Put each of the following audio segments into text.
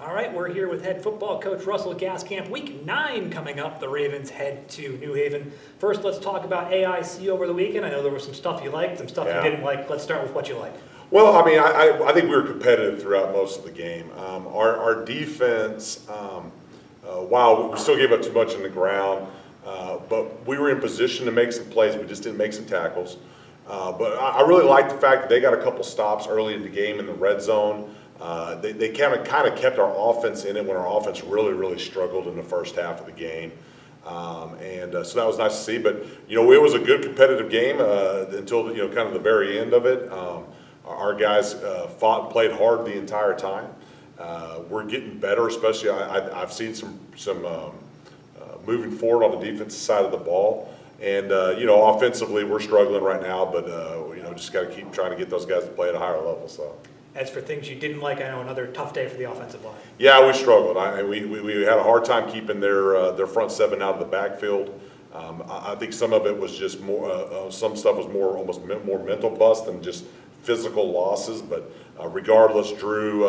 All right, we're here with head football coach Russell Gaskamp. Week 9 coming up. The Ravens head to New Haven. First, let's talk about AIC over the weekend. I know there was some stuff you liked, some stuff you didn't like. Let's start with what you liked. Well, I mean, I think we were competitive throughout most of the game. Our defense, while we still gave up too much on the ground, but we were in position to make some plays. We just didn't make some tackles. But I really liked the fact that they got a couple stops early in the game in the red zone. They kind of kept our offense in it when our offense really struggled in the first half of the game. So that was nice to see. But, it was a good competitive game until, kind of the very end of it. Our guys fought and played hard the entire time. We're getting better, especially I've seen some moving forward on the defensive side of the ball. And, offensively we're struggling right now, but, just got to keep trying to get those guys to play at a higher level. So. As for things you didn't like, I know another tough day for the offensive line. Yeah, we struggled. We had a hard time keeping their front seven out of the backfield. I think some of it was just more. Some stuff was almost more mental bust than just physical losses. But regardless, Drew,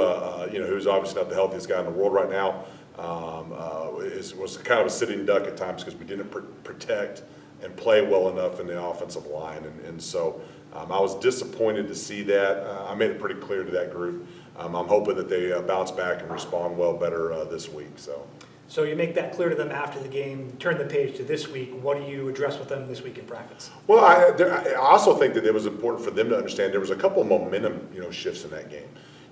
who's obviously not the healthiest guy in the world right now, was kind of a sitting duck at times because we didn't protect and play well enough in the offensive line, and so. I was disappointed to see that. I made it pretty clear to that group. I'm hoping that they bounce back and respond well better this week. So you make that clear to them after the game, turn the page to this week. What do you address with them this week in practice? Well, I also think that it was important for them to understand there was a couple of momentum shifts in that game.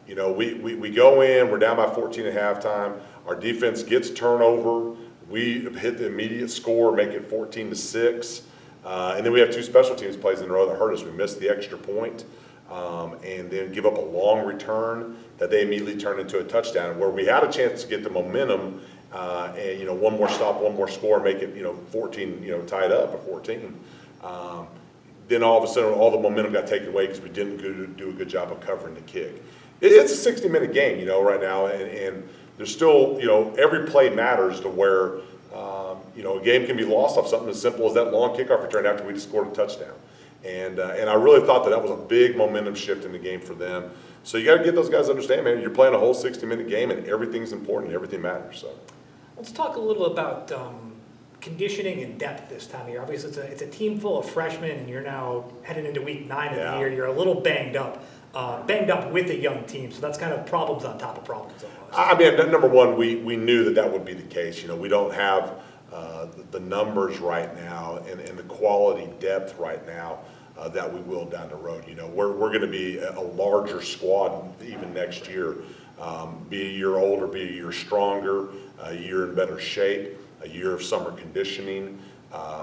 We go in, we're down by 14 at halftime. Our defense gets turnover. We hit the immediate score, make it 14-6. And then we have two special teams plays in a row that hurt us. We missed the extra point, and then give up a long return that they immediately turned into a touchdown. Where we had a chance to get the momentum, and one more stop, one more score, make it 14, tied up at 14. Then all of a sudden, all the momentum got taken away because we didn't do a good job of covering the kick. It's a 60-minute game, right now, and there's still, every play matters to where. A game can be lost off something as simple as that long kickoff return after we just scored a touchdown. And I really thought that was a big momentum shift in the game for them. So you got to get those guys to understand, man, you're playing a whole 60-minute game and everything's important and everything matters. So let's talk a little about conditioning and depth this time of year. Obviously, it's a team full of freshmen, and you're now heading into week 9 of the year. You're a little banged up with a young team. So that's kind of problems on top of problems almost. I mean, number one, we knew that would be the case. We don't have the numbers right now and the quality depth right now that we will down the road. We're going to be a larger squad even next year. Be a year older, be a year stronger, a year in better shape, a year of summer conditioning.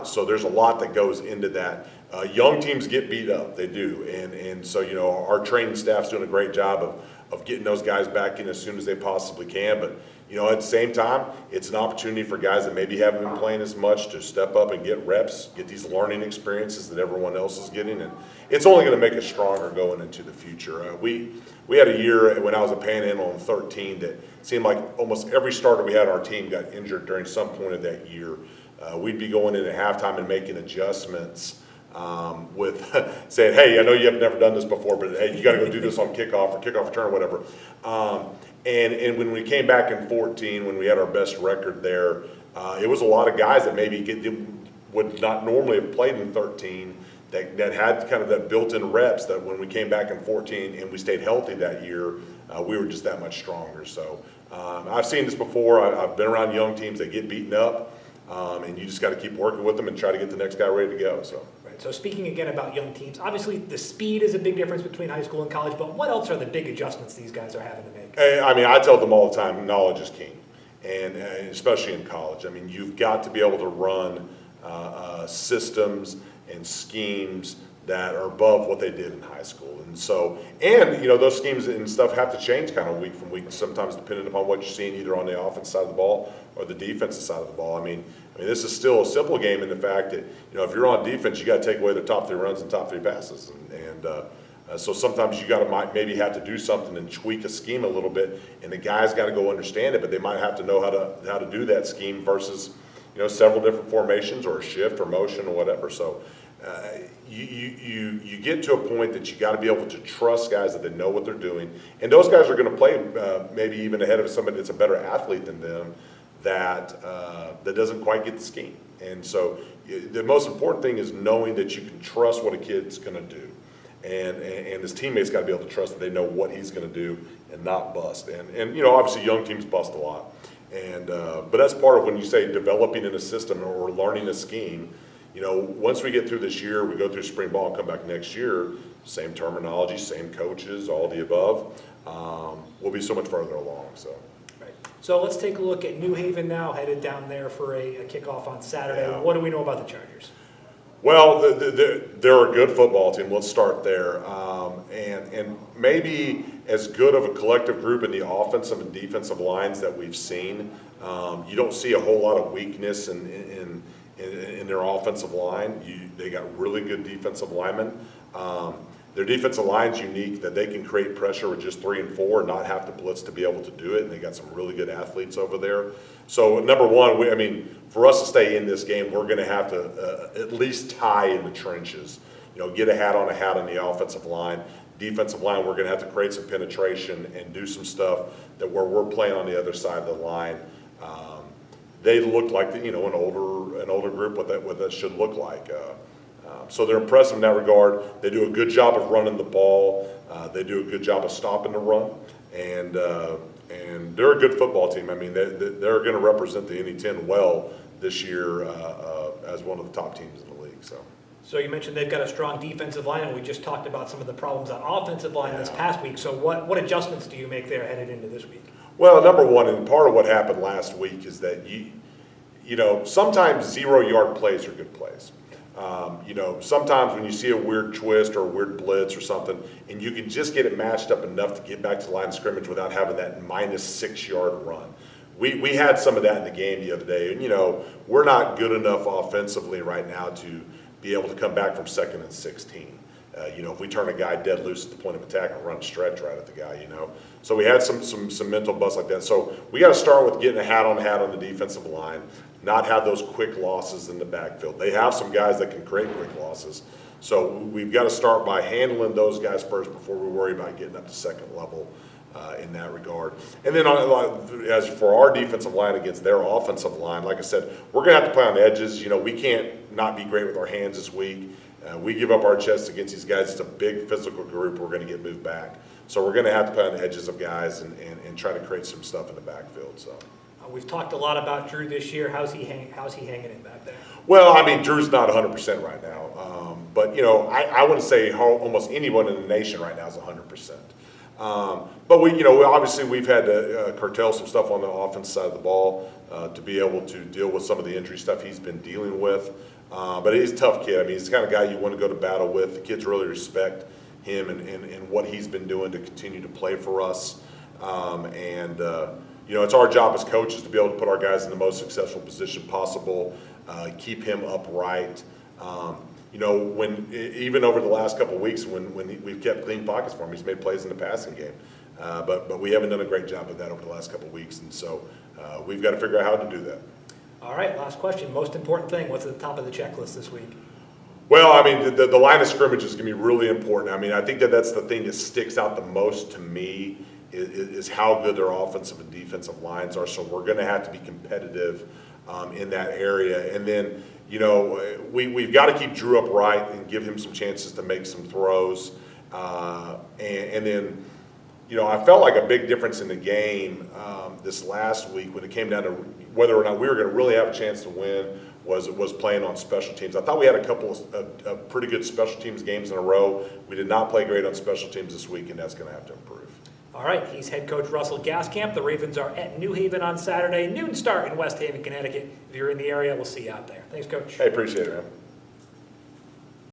So there's a lot that goes into that. Young teams get beat up, they do, and so our training staff's doing a great job of getting those guys back in as soon as they possibly can. But at the same time, it's an opportunity for guys that maybe haven't been playing as much to step up and get reps, get these learning experiences that everyone else is getting, and it's only going to make us stronger going into the future. We had a year when I was a Panhandle in 13 that seemed like almost every starter we had on our team got injured during some point of that year. We'd be going in at halftime and making adjustments with saying, hey, I know you have never done this before, but hey, you got to go do this on kickoff or kickoff return or whatever. And when we came back in 14, when we had our best record there, it was a lot of guys that maybe would not normally have played in 13 that had kind of that built-in reps that when we came back in 14 and we stayed healthy that year, we were just that much stronger. So I've seen this before. I've been around young teams that get beaten up, and you just got to keep working with them and try to get the next guy ready to go. So speaking again about young teams, obviously the speed is a big difference between high school and college, but what else are the big adjustments these guys are having to make? I mean, I tell them all the time, knowledge is king, and especially in college. I mean, you've got to be able to run systems and schemes that are above what they did in high school. And so, those schemes and stuff have to change kind of week from week, sometimes depending upon what you're seeing either on the offense side of the ball or the defensive side of the ball. I mean, this is still a simple game in the fact that, if you're on defense, you got to take away the top 3 runs and top 3 passes. So sometimes you got to maybe have to do something and tweak a scheme a little bit, and the guys got to go understand it, but they might have to know how to do that scheme versus, several different formations or a shift or motion or whatever. So you get to a point that you got to be able to trust guys that they know what they're doing, and those guys are going to play maybe even ahead of somebody that's a better athlete than them that doesn't quite get the scheme. And so the most important thing is knowing that you can trust what a kid's going to do, and his teammates got to be able to trust that they know what he's going to do and not bust. And obviously young teams bust a lot, but that's part of when you say developing in a system or learning a scheme. Once we get through this year, we go through spring ball and come back next year, same terminology, same coaches, all the above, we'll be so much further along. Right. So let's take a look at New Haven now, headed down there for a kickoff on Saturday. Yeah. What do we know about the Chargers? Well, they're a good football team. Let's start there. And maybe as good of a collective group in the offensive and defensive lines that we've seen. You don't see a whole lot of weakness in their offensive line. They got really good defensive linemen. Their defensive line's unique that they can create pressure with just 3 and 4 and not have to blitz to be able to do it. And they got some really good athletes over there. So number one, for us to stay in this game, we're going to have to at least tie in the trenches. Get a hat on the offensive line. Defensive line, we're going to have to create some penetration and do some stuff that where we're playing on the other side of the line. They look like an older group. What that should look like. So they're impressive in that regard. They do a good job of running the ball. They do a good job of stopping the run, and they're a good football team. They're going to represent the NE10 well this year as one of the top teams in the league. So you mentioned they've got a strong defensive line, and we just talked about some of the problems on offensive line this past week. So what adjustments do you make there headed into this week? Well, number one, and part of what happened last week is that sometimes 0-yard plays are good plays. Sometimes when you see a weird twist or a weird blitz or something, and you can just get it matched up enough to get back to the line of scrimmage without having that -6-yard run. We had some of that in the game the other day, and we're not good enough offensively right now to be able to come back from 2nd and 16. If we turn a guy dead loose at the point of attack and run a stretch right at the guy, So we had some mental busts like that. So we got to start with getting a hat on the defensive line, not have those quick losses in the backfield. They have some guys that can create quick losses. So we've got to start by handling those guys first before we worry about getting up to second level in that regard. And then as for our defensive line against their offensive line, like I said, we're going to have to play on the edges. We can't not be great with our hands this week. We give up our chests against these guys. It's a big physical group. We're going to get moved back. So we're going to have to play on the edges of guys and try to create some stuff in the backfield. So we've talked a lot about Drew this year. How's he hanging in back there? Well, Drew's not 100% right now. But, I wouldn't say almost anyone in the nation right now is 100%. But obviously we've had to curtail some stuff on the offense side of the ball to be able to deal with some of the injury stuff he's been dealing with. But he's a tough kid. He's the kind of guy you want to go to battle with. The kids really respect him and what he's been doing to continue to play for us. It's our job as coaches to be able to put our guys in the most successful position possible, keep him upright. Even over the last couple of weeks when we've kept clean pockets for him, he's made plays in the passing game. But we haven't done a great job of that over the last couple of weeks, and so we've got to figure out how to do that. All right, last question. Most important thing, what's at the top of the checklist this week? Well, the line of scrimmage is going to be really important. I think that's the thing that sticks out the most to me is how good their offensive and defensive lines are. So we're going to have to be competitive in that area. And then, we've got to keep Drew upright and give him some chances to make some throws. And then, I felt like a big difference in the game this last week when it came down to whether or not we were going to really have a chance to win was playing on special teams. I thought we had a couple of pretty good special teams games in a row. We did not play great on special teams this week, and that's going to have to improve. All right, he's head coach Russell Gaskamp. The Ravens are at New Haven on Saturday, noon start in West Haven, Connecticut. If you're in the area, we'll see you out there. Thanks, Coach. Hey, appreciate it, man.